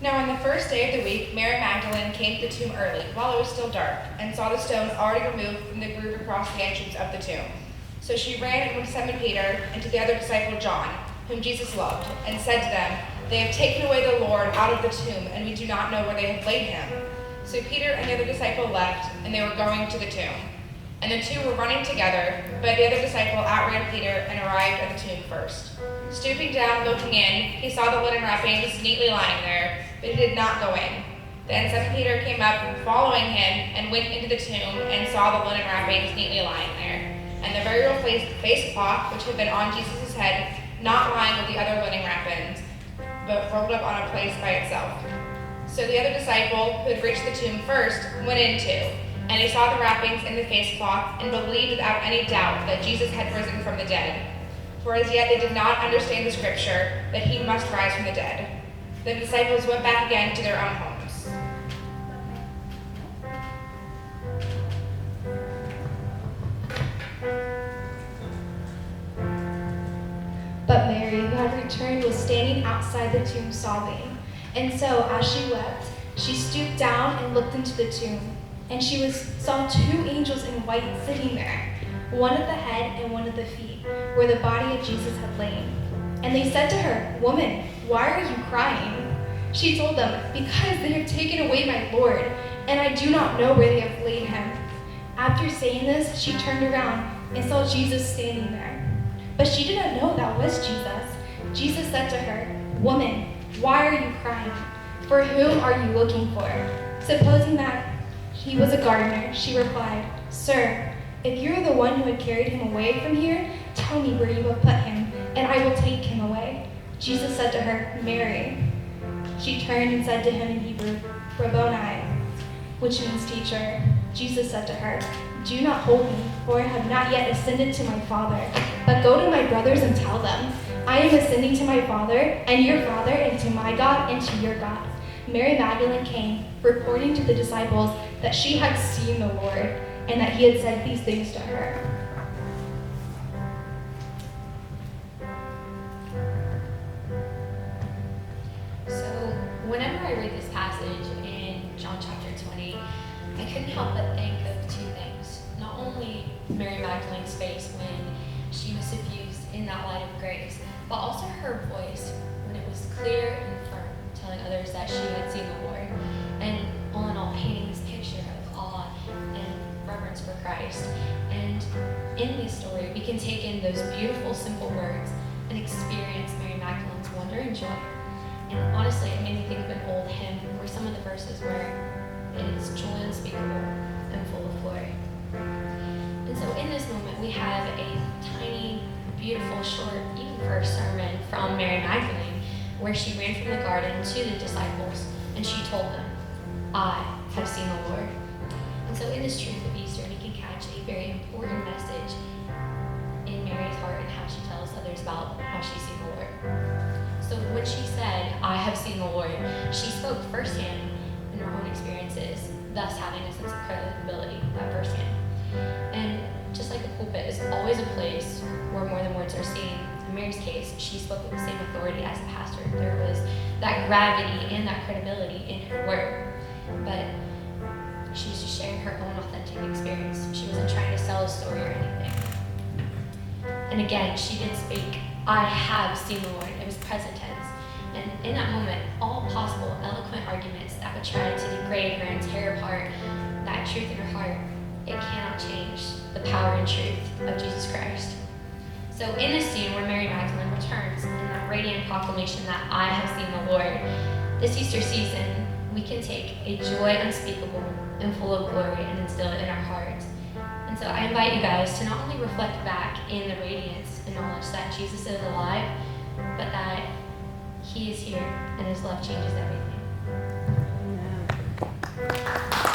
Now on the first day of the week, Mary Magdalene came to the tomb early, while it was still dark, and saw the stone already removed from the groove across the entrance of the tomb. So she ran and went to Simon Peter and to the other disciple John, whom Jesus loved, and said to them, "They have taken away the Lord out of the tomb, and we do not know where they have laid him." So Peter and the other disciple left, and they were going to the tomb. And the two were running together, but the other disciple outran Peter and arrived at the tomb first. Stooping down, looking in, he saw the linen wrappings neatly lying there, but he did not go in. Then Simon Peter came up, following him, and went into the tomb and saw the linen wrappings neatly lying there, and the burial face cloth which had been on Jesus' head, not lying with the other linen wrappings, but rolled up on a place by itself. So the other disciple, who had reached the tomb first, went in too, and he saw the wrappings and the face cloth, and believed without any doubt that Jesus had risen from the dead. For as yet they did not understand the scripture, that he must rise from the dead. The disciples went back again to their own homes. But Mary, who had returned, was standing outside the tomb sobbing. And so, as she wept, she stooped down and looked into the tomb. And she saw two angels in white sitting there, one at the head and one at the feet, where the body of Jesus had lain. And they said to her, "Woman, why are you crying?" She told them, "Because they have taken away my Lord, and I do not know where they have laid him." After saying this, she turned around and saw Jesus standing there. But she did not know that was Jesus. Jesus said to her, "Woman, why are you crying? For whom are you looking for?" Supposing that he was a gardener, she replied, "Sir, if you are the one who had carried him away from here, tell me where you have put him, and I will take him away." Jesus said to her, "Mary." She turned and said to him in Hebrew, "Rabboni," which means teacher. Jesus said to her, "Do not hold me, for I have not yet ascended to my Father. But go to my brothers and tell them, I am ascending to my Father and your Father, and to my God and to your God." Mary Magdalene came, reporting to the disciples that she had seen the Lord, and that he had said these things to her. So whenever I read this passage in John chapter 20, I couldn't help but think of two things. Not only Mary Magdalene's face when she was suffused in that light of grace, but also her voice when it was clear and firm, telling others that she had seen the Lord. And all in all, painting this picture of awe and reverence for Christ. And in this story, we can take in those beautiful, simple words and experience Mary Magdalene's wonder and joy. And honestly, it made me think of an old hymn where some of the verses where it is joy unspeakable and full of glory. And so in this moment, we have a tiny, beautiful, short, even first sermon from Mary Magdalene, where she ran from the garden to the disciples, and she told them, "I have seen the Lord." And so in this truth of Easter, we can catch a very important message in Mary's heart and how she tells others about how she's seen the Lord. So when she said, "I have seen the Lord," she spoke firsthand in her own experiences, thus having a sense of credibility, that firsthand. And just like the pulpit is always a place where more than words are seen, in Mary's case, she spoke with the same authority as the pastor. There was that gravity and that credibility in her word. But she was just sharing her own authentic experience. She wasn't trying to sell a story or anything. And again, she did speak, "I have seen the Lord." It was present tense. And in that moment, all possible eloquent arguments that would try to degrade her and tear apart that truth in her heart, it cannot change the power and truth of Jesus Christ. So in this scene where Mary Magdalene returns in that radiant proclamation that "I have seen the Lord," this Easter season, we can take a joy unspeakable and full of glory and instill it in our hearts. And so I invite you guys to not only reflect back in the radiance and knowledge that Jesus is alive, but that he is here and his love changes everything. Amen.